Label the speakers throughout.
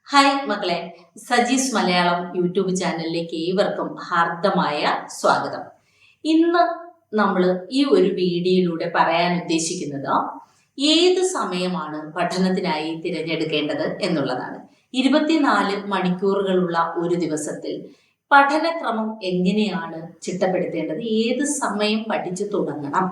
Speaker 1: Hi മക്കളെ, Saji's Malayalam YouTube ചാനലിലേക്ക് ഏവർക്കും ഹാർദമായ സ്വാഗതം. ഇന്ന് നമ്മൾ ഈ ഒരു വീഡിയോയിലൂടെ പറയാൻ ഉദ്ദേശിക്കുന്നത് ഏത് സമയമാണ് പഠനത്തിനായി തിരഞ്ഞെടുക്കേണ്ടത് എന്നുള്ളതാണ്. 24 മണിക്കൂറുകളുള്ള ഒരു ദിവസത്തിൽ പഠനക്രമം എങ്ങനെയാണ് ചിട്ടപ്പെടുത്തേണ്ടത്, ഏത് സമയം പഠിച്ചു തുടങ്ങണം.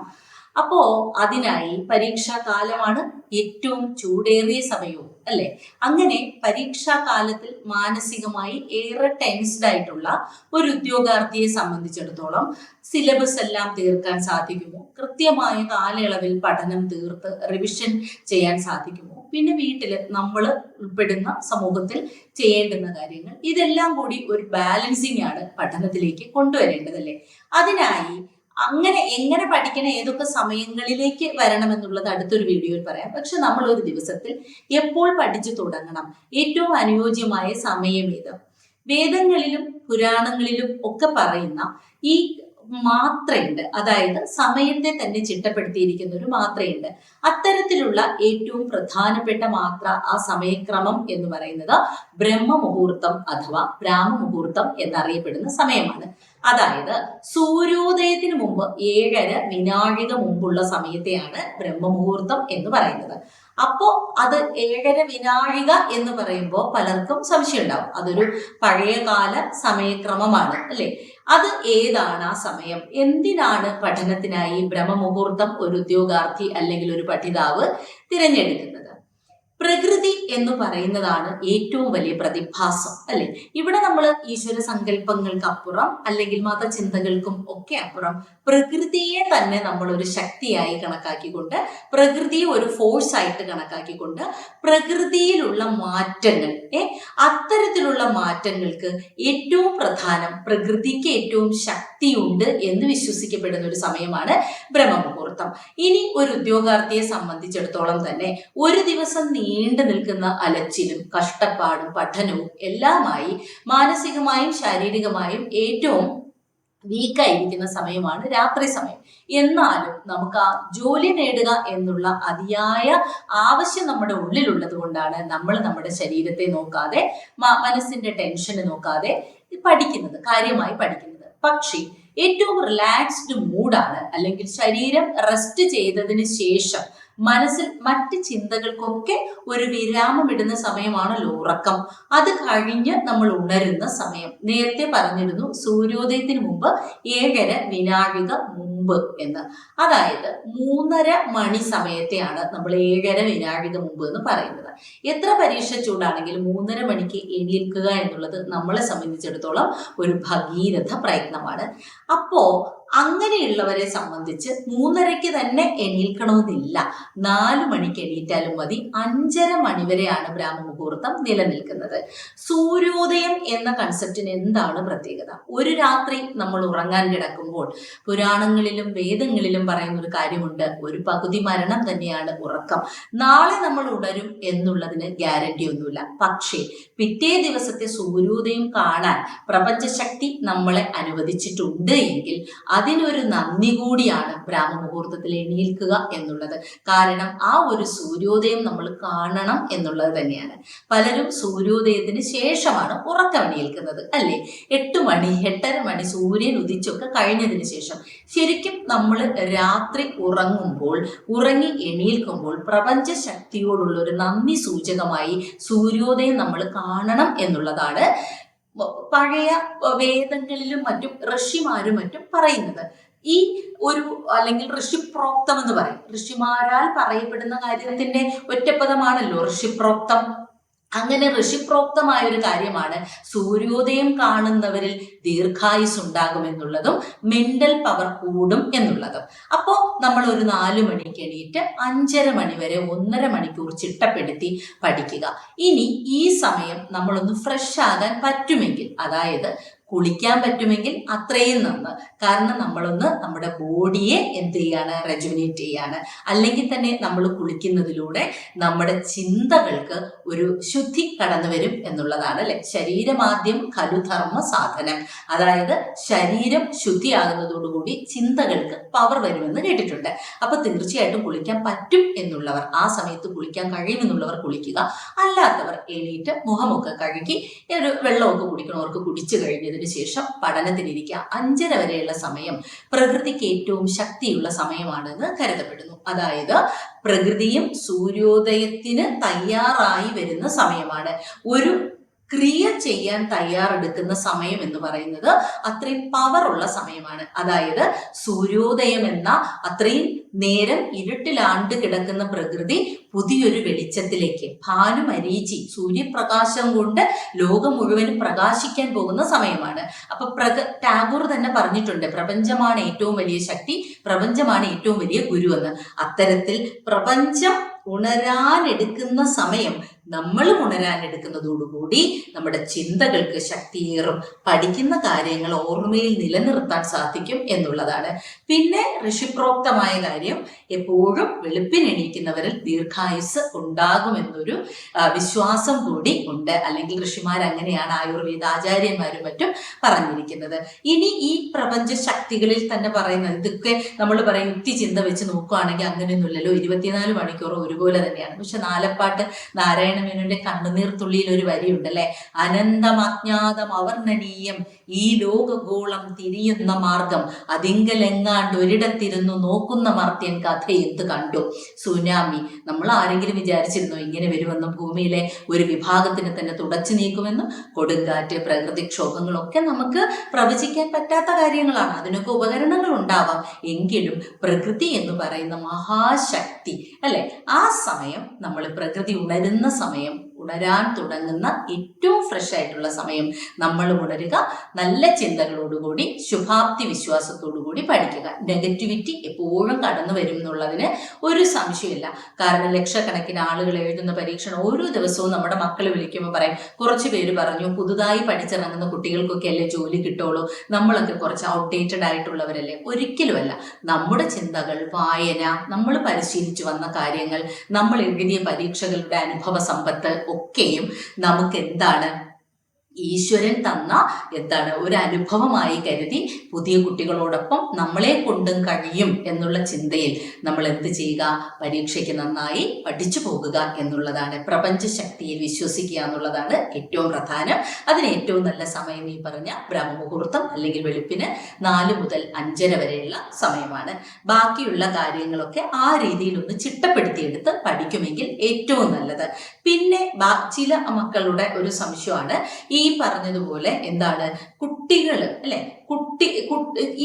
Speaker 1: അപ്പോ അതിനായി പരീക്ഷാ കാലമാണ് ഏറ്റവും ചൂടേറിയ സമയവും, അല്ലെ? അങ്ങനെ പരീക്ഷാ കാലത്തിൽ മാനസികമായി ഏറെ ടെൻസ്ഡ് ആയിട്ടുള്ള ഒരു ഉദ്യോഗാർത്ഥിയെ സംബന്ധിച്ചിടത്തോളം സിലബസ് എല്ലാം തീർക്കാൻ സാധിക്കുമോ? കൃത്യമായ കാലയളവിൽ പഠനം തീർത്ത് റിവിഷൻ ചെയ്യാൻ സാധിക്കുമോ? പിന്നെ വീട്ടിൽ നമ്മൾ ഉൾപ്പെടുന്ന സമൂഹത്തിൽ ചെയ്യേണ്ടുന്ന കാര്യങ്ങൾ, ഇതെല്ലാം കൂടി ഒരു ബാലൻസിങ് ആണ് പഠനത്തിലേക്ക് കൊണ്ടുവരേണ്ടതല്ലേ. അതിനായി എങ്ങനെ പഠിക്കണം, ഏതൊക്കെ സമയങ്ങളിലേക്ക് വരണം എന്നുള്ളത് അടുത്തൊരു വീഡിയോയിൽ പറയാം. പക്ഷെ നമ്മൾ ഒരു ദിവസത്തിൽ എപ്പോൾ പഠിച്ചു തുടങ്ങണം, ഏറ്റവും അനുയോജ്യമായ സമയം ഏത്? വേദങ്ങളിലും പുരാണങ്ങളിലും ഒക്കെ പറയുന്ന ഈ മാത്രയുണ്ട്, അതായത് സമയത്തെ തന്നെ ചിട്ടപ്പെടുത്തിയിരിക്കുന്ന ഒരു മാത്രയുണ്ട്. അത്തരത്തിലുള്ള ഏറ്റവും പ്രധാനപ്പെട്ട മാത്ര, ആ സമയക്രമം എന്ന് പറയുന്നത് ബ്രഹ്മമുഹൂർത്തം അഥവാ ബ്രാഹ്മമുഹൂർത്തം എന്നറിയപ്പെടുന്ന സമയമാണ്. അതായത് സൂര്യോദയത്തിന് മുമ്പ് 7:30 വിനാഴിക മുമ്പുള്ള സമയത്തെയാണ് ബ്രഹ്മമുഹൂർത്തം എന്ന് പറയുന്നത്. അപ്പോ അത് 7:30 വിനാഴിക എന്ന് പറയുമ്പോൾ പലർക്കും സംശയം ഉണ്ടാവും, അതൊരു പഴയകാല സമയക്രമമാണ് അല്ലെ. അത് ഏതാണ് ആ സമയം? എന്തിനാണ് പഠനത്തിനായി ബ്രഹ്മമുഹൂർത്തം ഒരു ഉദ്യോഗാർത്ഥി അല്ലെങ്കിൽ ഒരു പഠിതാവ് തിരഞ്ഞെടുക്കുന്നത്? പ്രകൃതി എന്ന് പറയുന്നതാണ് ഏറ്റവും വലിയ പ്രതിഭാസം, അല്ലെ? ഇവിടെ നമ്മൾ ഈശ്വര സങ്കല്പങ്ങൾക്ക് അപ്പുറം അല്ലെങ്കിൽ മതചിന്തകൾക്കും ഒക്കെ അപ്പുറം പ്രകൃതിയെ തന്നെ നമ്മൾ ഒരു ശക്തിയായി കണക്കാക്കിക്കൊണ്ട്, പ്രകൃതിയെ ഒരു ഫോഴ്സ് ആയിട്ട് കണക്കാക്കിക്കൊണ്ട് പ്രകൃതിയിലുള്ള മാറ്റങ്ങൾ, അത്തരത്തിലുള്ള മാറ്റങ്ങൾക്ക് ഏറ്റവും പ്രധാനം, പ്രകൃതിക്ക് ഏറ്റവും ശക്തിയുണ്ട് എന്ന് വിശ്വസിക്കപ്പെടുന്ന ഒരു സമയമാണ് ബ്രഹ്മമുഹൂർത്തം. ഇനി ഒരു ഉദ്യോഗാർത്ഥിയെ സംബന്ധിച്ചിടത്തോളം തന്നെ ഒരു ദിവസം നീണ്ടു നിൽക്കുന്ന അലച്ചിലും കഷ്ടപ്പാടും പഠനവും എല്ലാമായി മാനസികമായും ശാരീരികമായും ഏറ്റവും വീക്കായിരിക്കുന്ന സമയമാണ് രാത്രി സമയം. എന്നാലും നമുക്ക് ആ ജോലി നേടുക എന്നുള്ള അതിയായ ആവശ്യം നമ്മുടെ ഉള്ളിലുള്ളത് കൊണ്ടാണ് നമ്മൾ നമ്മുടെ ശരീരത്തെ നോക്കാതെ, മനസ്സിന്റെ ടെൻഷന് നോക്കാതെ കാര്യമായി പഠിക്കുന്നത്. പക്ഷേ ഏറ്റവും റിലാക്സ്ഡ് മൂഡാണ്, അല്ലെങ്കിൽ ശരീരം റെസ്റ്റ് ചെയ്തതിന് ശേഷം മനസ്സിൽ മറ്റ് ചിന്തകൾക്കൊക്കെ ഒരു വിരാമം ഇടുന്ന സമയമാണല്ലോ ഉറക്കം. അത് കഴിഞ്ഞ് നമ്മൾ ഉണരുന്ന സമയം. നേരത്തെ പറഞ്ഞിരുന്നു സൂര്യോദയത്തിന് മുമ്പ് 7:30 വിനാഴിക മുമ്പ് എന്ന്. അതായത് 3:30 മണി സമയത്തെയാണ് നമ്മൾ 7:30 വിനാഴിക മുമ്പ് എന്ന് പറയുന്നത്. എത്ര പരീക്ഷ ചൂടാണെങ്കിലും 3:30 മണിക്ക് എണീൽക്കുക എന്നുള്ളത് നമ്മളെ സംബന്ധിച്ചിടത്തോളം ഒരു ഭഗീരഥ പ്രയത്നമാണ്. അപ്പോ അങ്ങനെയുള്ളവരെ സംബന്ധിച്ച് 3:30 തന്നെ എണീൽക്കണമെന്നില്ല, 4 മണിക്ക് എണീറ്റാലും മതി. 5:30 മണി വരെയാണ് ബ്രാഹ്മമുഹൂർത്തം നിലനിൽക്കുന്നത്. സൂര്യോദയം എന്ന കൺസെപ്റ്റിന് എന്താണ് പ്രത്യേകത? ഒരു രാത്രി നമ്മൾ ഉറങ്ങാൻ കിടക്കുമ്പോൾ പുരാണങ്ങളിലും വേദങ്ങളിലും പറയുന്ന ഒരു കാര്യമുണ്ട്, ഒരു പകുതി മരണം തന്നെയാണ് ഉറക്കം. നാളെ നമ്മൾ ഉണരും എന്നുള്ളതിന് ഗ്യാരണ്ടി ഒന്നുമില്ല. പക്ഷേ പിറ്റേ ദിവസത്തെ സൂര്യോദയം കാണാൻ പ്രപഞ്ചശക്തി നമ്മളെ അനുവദിച്ചിട്ടുണ്ട് എങ്കിൽ അതിനൊരു നന്ദി കൂടിയാണ് ബ്രാഹ്മമുഹൂർത്തത്തിൽ എണീൽക്കുക എന്നുള്ളത്. കാരണം ആ ഒരു സൂര്യോദയം നമ്മൾ കാണണം എന്നുള്ളത് തന്നെയാണ്. പലരും സൂര്യോദയത്തിന് ശേഷമാണ് ഉറക്കമെണീൽക്കുന്നത്, അല്ലേ? 8 മണി 8:30 മണി സൂര്യൻ ഉദിച്ചൊക്കെ കഴിഞ്ഞതിന് ശേഷം. ശരിക്കും നമ്മൾ രാത്രി ഉറങ്ങി എണീൽക്കുമ്പോൾ പ്രപഞ്ച ശക്തിയോടുള്ള ഒരു നന്ദി സൂചകമായി സൂര്യോദയം നമ്മൾ കാണണം എന്നുള്ളതാണ് പഴയ വേദങ്ങളിലും മറ്റും ഋഷിമാരും മറ്റും പറയുന്നത്. ഈ ഒരു അല്ലെങ്കിൽ ഋഷിപ്രോക്തം എന്ന് പറയും, ഋഷിമാരാൽ പറയപ്പെടുന്ന കാര്യത്തിന്റെ ഒറ്റപ്പദമാണല്ലോ ഋഷിപ്രോക്തം. അങ്ങനെ ഋഷിപ്രോക്തമായ ഒരു കാര്യമാണ് സൂര്യോദയം കാണുന്നവരിൽ ദീർഘായുസ് ഉണ്ടാകുമെന്നുള്ളതും മെന്റൽ പവർ കൂടും എന്നുള്ളതും. അപ്പോ നമ്മൾ ഒരു 4 മണിക്ക് എണീറ്റ് 5:30 മണി വരെ 1.5 മണിക്കൂർ ചിട്ടപ്പെടുത്തി പഠിക്കുക. ഇനി ഈ സമയം നമ്മളൊന്ന് ഫ്രഷ് ആകാൻ പറ്റുമെങ്കിൽ, അതായത് കുളിക്കാൻ പറ്റുമെങ്കിൽ അത്രയും നന്ന്. കാരണം നമ്മളൊന്ന് നമ്മുടെ ബോഡിയെ എന്ത് ചെയ്യാണ്, റെജുവിനേറ്റ് ചെയ്യാണ്. അല്ലെങ്കിൽ തന്നെ നമ്മൾ കുളിക്കുന്നതിലൂടെ നമ്മുടെ ചിന്തകൾക്ക് ഒരു ശുദ്ധി കടന്നു വരും എന്നുള്ളതാണ് അല്ലെ. ശരീരമാദ്യം ഖലു ധർമ്മ സാധനം. അതായത് ശരീരം ശുദ്ധിയാകുന്നതോടുകൂടി ചിന്തകൾക്ക് പവർ വരുമെന്ന് കേട്ടിട്ടുണ്ട്. അപ്പൊ തീർച്ചയായിട്ടും കുളിക്കാൻ പറ്റും എന്നുള്ളവർ, ആ സമയത്ത് കുളിക്കാൻ കഴിയുമെന്നുള്ളവർ കുളിക്കുക. അല്ലാത്തവർ എണീറ്റ് മുഖമൊക്കെ കഴുകി ഒരു വെള്ളമൊക്കെ കുടിക്കണവർക്ക് കുടിച്ചു കഴിഞ്ഞതിന് ശേഷം പഠനത്തിനിരിക്കുക. 5:30 വരെയുള്ള സമയം പ്രകൃതിക്ക് ഏറ്റവും ശക്തിയുള്ള സമയമാണെന്ന് കരുതപ്പെടുന്നു. അതായത് പ്രകൃതിയും സൂര്യോദയത്തിന് തയ്യാറായി വരുന്ന സമയമാണ്. ഒരു ക്രിയ ചെയ്യാൻ തയ്യാറെടുക്കുന്ന സമയം എന്ന് പറയുന്നത് അത്രയും പവറുള്ള സമയമാണ്. അതായത് സൂര്യോദയം എന്ന അത്രയും നേരം ഇരുട്ടിലാണ്ട് കിടക്കുന്ന പ്രകൃതി പുതിയൊരു വെളിച്ചത്തിലേക്ക്, ഭാനുമരീചി സൂര്യപ്രകാശം കൊണ്ട് ലോകം മുഴുവനും പ്രകാശിക്കാൻ പോകുന്ന സമയമാണ്. അപ്പൊ ടാഗോർ തന്നെ പറഞ്ഞിട്ടുണ്ട്, പ്രപഞ്ചമാണ് ഏറ്റവും വലിയ ശക്തി, പ്രപഞ്ചമാണ് ഏറ്റവും വലിയ ഗുരു എന്ന്. അത്തരത്തിൽ പ്രപഞ്ചം ഉണരാനെടുക്കുന്ന സമയം നമ്മൾ ഉണരാനെടുക്കുന്നതോടുകൂടി നമ്മുടെ ചിന്തകൾക്ക് ശക്തിയേറും, പഠിക്കുന്ന കാര്യങ്ങൾ ഓർമ്മയിൽ നിലനിർത്താൻ സാധിക്കും എന്നുള്ളതാണ്. പിന്നെ ഋഷിപ്രോക്തമായ കാര്യം, എപ്പോഴും വെളുപ്പിനെണീക്കുന്നവരിൽ ദീർഘായുസ് ഉണ്ടാകുമെന്നൊരു വിശ്വാസം കൂടി ഉണ്ട്. അല്ലെങ്കിൽ ഋഷിമാർ അങ്ങനെയാണ്, ആയുർവേദ ആചാര്യന്മാരും മറ്റും പറഞ്ഞിരിക്കുന്നത്. ഇനി ഈ പ്രപഞ്ച ശക്തികളിൽ തന്നെ പറയുന്നത്, ഇതൊക്കെ നമ്മൾ പറയും യുക്തിചിന്ത വെച്ച് നോക്കുകയാണെങ്കിൽ അങ്ങനെയൊന്നുമില്ലല്ലോ, 24 മണിക്കൂറും ഒരുപോലെ തന്നെയാണ്. പക്ഷെ നാലപ്പാട്ട് നാരായണ മേനോന്റെ കണ്ണുനീർ തുള്ളിയിൽ ഒരു വരിയുണ്ടല്ലേ, അനന്തമജ്ഞാതം അവർണ്ണനീയം ഈ ലോകഗോളം തിരിയുന്ന മാർഗം അതിങ്കലെങ്ങാണ്ട് ഒരിടത്തിരുന്നു നോക്കുന്ന മർത്യൻ കഥ എന്ത് കണ്ടു. സുനാമി, നമ്മൾ ആരെങ്കിലും വിചാരിച്ചിരുന്നോ ഇങ്ങനെ വരുമെന്നും, ഭൂമിയിലെ ഒരു വിഭാഗത്തിന് തന്നെ തുടച്ചു നീക്കുമെന്നും? കൊടുങ്കാറ്റ്, പ്രകൃതിക്ഷോഭങ്ങളൊക്കെ നമുക്ക് പ്രവചിക്കാൻ പറ്റാത്ത കാര്യങ്ങളാണ്. അതിനൊക്കെ ഉപകരണങ്ങൾ ഉണ്ടാവാം. എങ്കിലും പ്രകൃതി എന്ന് പറയുന്ന മഹാശക്തി അല്ലെ, ആ സമയം നമ്മൾ പ്രകൃതി ഉണരുന്ന സമയം, ഉണരാൻ തുടങ്ങുന്ന ഏറ്റവും ഫ്രഷ് ആയിട്ടുള്ള സമയം നമ്മൾ ഉണരുക, നല്ല ചിന്തകളോടുകൂടി ശുഭാപ്തി വിശ്വാസത്തോടുകൂടി പഠിക്കുക. നെഗറ്റിവിറ്റി എപ്പോഴും കടന്നു വരും എന്നുള്ളതിന് ഒരു സംശയമില്ല. കാരണം ലക്ഷക്കണക്കിന് ആളുകൾ എഴുതുന്ന പരീക്ഷണം ഓരോ ദിവസവും നമ്മുടെ മക്കൾ വിളിക്കുമ്പോൾ പറയും, കുറച്ച് പേര് പറഞ്ഞു പുതുതായി പഠിച്ചിറങ്ങുന്ന കുട്ടികൾക്കൊക്കെ അല്ലേ ജോലി കിട്ടുള്ളൂ, നമ്മളൊക്കെ കുറച്ച് ഔട്ട്ഡേറ്റഡ് ആയിട്ടുള്ളവരല്ലേ. ഒരിക്കലുമല്ല. നമ്മുടെ ചിന്തകൾ, വായന, നമ്മൾ പരിശീലിച്ചു വന്ന കാര്യങ്ങൾ, നമ്മൾ എഴുതിയ പരീക്ഷകളുടെ അനുഭവ സമ്പത്ത് ഒക്കെയും നമുക്ക് എന്താണ്, ഈശ്വരൻ തന്ന ഒരു അനുഭവമായി കരുതി പുതിയ കുട്ടികളോടൊപ്പം നമ്മളെ കൊണ്ടും കഴിയും എന്നുള്ള ചിന്തയിൽ നമ്മൾ എന്ത് ചെയ്യുക, പരീക്ഷയ്ക്ക് നന്നായി പഠിച്ചു പോകുക എന്നുള്ളതാണ്. പ്രപഞ്ച ശക്തിയിൽ വിശ്വസിക്കുക എന്നുള്ളതാണ് ഏറ്റവും പ്രധാനം. അതിന് ഏറ്റവും നല്ല സമയം ഈ പറഞ്ഞ ബ്രഹ്മമുഹൂർത്തം അല്ലെങ്കിൽ വെളുപ്പിന് 4 മുതൽ 5:30 വരെയുള്ള സമയമാണ്. ബാക്കിയുള്ള കാര്യങ്ങളൊക്കെ ആ രീതിയിൽ ഒന്ന് ചിട്ടപ്പെടുത്തിയെടുത്ത് പഠിക്കുമെങ്കിൽ ഏറ്റവും നല്ലത്. പിന്നെ ചില മക്കളുടെ ഒരു സംശയമാണ്, ഈ പറഞ്ഞതുപോലെ കുട്ടികൾ അല്ലെ,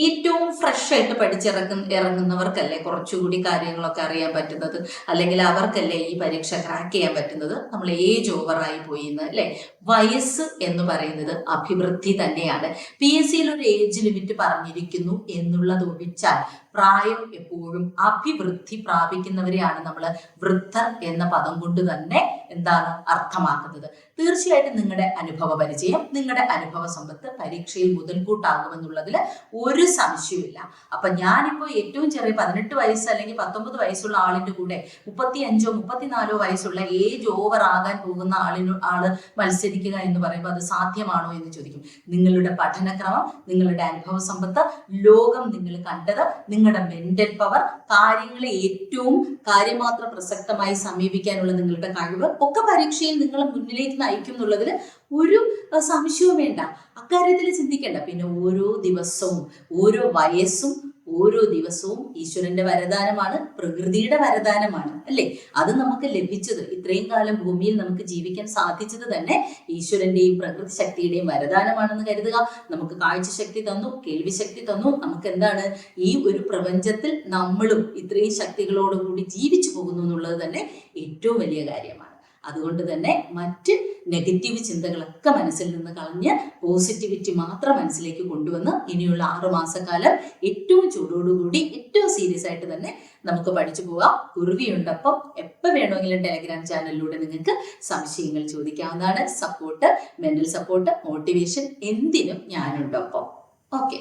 Speaker 1: ഏറ്റവും ഫ്രഷ് ആയിട്ട് ഇറങ്ങുന്നവർക്കല്ലേ കുറച്ചുകൂടി കാര്യങ്ങളൊക്കെ അറിയാൻ പറ്റുന്നത്, അല്ലെങ്കിൽ അവർക്കല്ലേ ഈ പരീക്ഷ ക്രാക്ക് ചെയ്യാൻ പറ്റുന്നത്. നമ്മൾ ഏജ് ഓവറായി പോയി എന്ന് അല്ലെ. വയസ്സ് എന്ന് പറയുന്നത് അഭിവൃദ്ധി തന്നെയാണ്. PSC ഒരു ഏജ് ലിമിറ്റ് പറഞ്ഞിരിക്കുന്നു എന്നുള്ളത് ഒഴിച്ചാൽ പ്രായം എപ്പോഴും അഭിവൃദ്ധി പ്രാപിക്കുന്നവരെയാണ് നമ്മൾ വൃദ്ധർ എന്ന പദം കൊണ്ട് തന്നെ അർത്ഥമാക്കുന്നത്. തീർച്ചയായിട്ടും നിങ്ങളുടെ അനുഭവ പരിചയം, നിങ്ങളുടെ അനുഭവ സമ്പത്ത് പരീക്ഷയിൽ മുതൽക്കൂട്ടാകുമെന്നുള്ളതിൽ ഒരു സംശയമില്ല. അപ്പൊ ഞാനിപ്പോ ഏറ്റവും ചെറിയ 18 വയസ്സ് അല്ലെങ്കിൽ 19 വയസ്സുള്ള ആളിന്റെ കൂടെ 35 34 വയസ്സുള്ള ഏജ് ഓവർ ആകാൻ പോകുന്ന ആള് മത്സരിക്കുക എന്ന് പറയുമ്പോൾ അത് സാധ്യമാണോ എന്ന് ചോദിക്കും. നിങ്ങളുടെ പഠനക്രമം, നിങ്ങളുടെ അനുഭവ സമ്പത്ത്, ലോകം നിങ്ങൾ കണ്ടത്, നിങ്ങളുടെ മെന്റൽ പവർ, കാര്യങ്ങളെ ഏറ്റവും കാര്യമാത്ര പ്രസക്തമായി സമീപിക്കാനുള്ള നിങ്ങളുടെ കഴിവ് ഒക്കെ പരീക്ഷയിൽ നിങ്ങളെ മുന്നിലേക്ക് നയിക്കും എന്നുള്ളതിൽ ഒരു സംശയവും വേണ്ട. അക്കാര്യത്തിൽ ചിന്തിക്കേണ്ട. പിന്നെ ഓരോ ദിവസവും, ഓരോ വയസ്സും, ഓരോ ദിവസവും ഈശ്വരന്റെ വരദാനമാണ്, പ്രകൃതിയുടെ വരദാനമാണ് അല്ലെ. അത് നമുക്ക് ലഭിച്ചത്, ഇത്രയും കാലം ഭൂമിയിൽ നമുക്ക് ജീവിക്കാൻ സാധിച്ചത് തന്നെ ഈശ്വരന്റെയും പ്രകൃതി ശക്തിയുടെയും വരദാനമാണെന്ന് കരുതുക. നമുക്ക് കാഴ്ചശക്തി തന്നു, കേൾവി ശക്തി തന്നു. നമുക്ക് ഈ ഒരു പ്രപഞ്ചത്തിൽ നമ്മളും ഇത്രയും ശക്തികളോടുകൂടി ജീവിച്ചു പോകുന്നു എന്നുള്ളത് തന്നെ ഏറ്റവും വലിയ കാര്യമാണ്. അതുകൊണ്ട് തന്നെ മറ്റ് നെഗറ്റീവ് ചിന്തകളൊക്കെ മനസ്സിൽ നിന്ന് കളഞ്ഞ് പോസിറ്റിവിറ്റി മാത്രം മനസ്സിലേക്ക് കൊണ്ടുവന്ന് ഇനിയുള്ള 6 മാസക്കാലം ഏറ്റവും ചൂടോടുകൂടി ഏറ്റവും സീരിയസ് ആയിട്ട് തന്നെ നമുക്ക് പഠിച്ചു പോകാം. കുറുവിയുണ്ടപ്പം എപ്പോൾ വേണമെങ്കിലും ടെലഗ്രാം ചാനലിലൂടെ നിങ്ങൾക്ക് സംശയങ്ങൾ ചോദിക്കാവുന്നതാണ്. സപ്പോർട്ട്, മെന്റൽ സപ്പോർട്ട്, മോട്ടിവേഷൻ എന്തിനും ഞാനുണ്ടപ്പം. ഓക്കെ.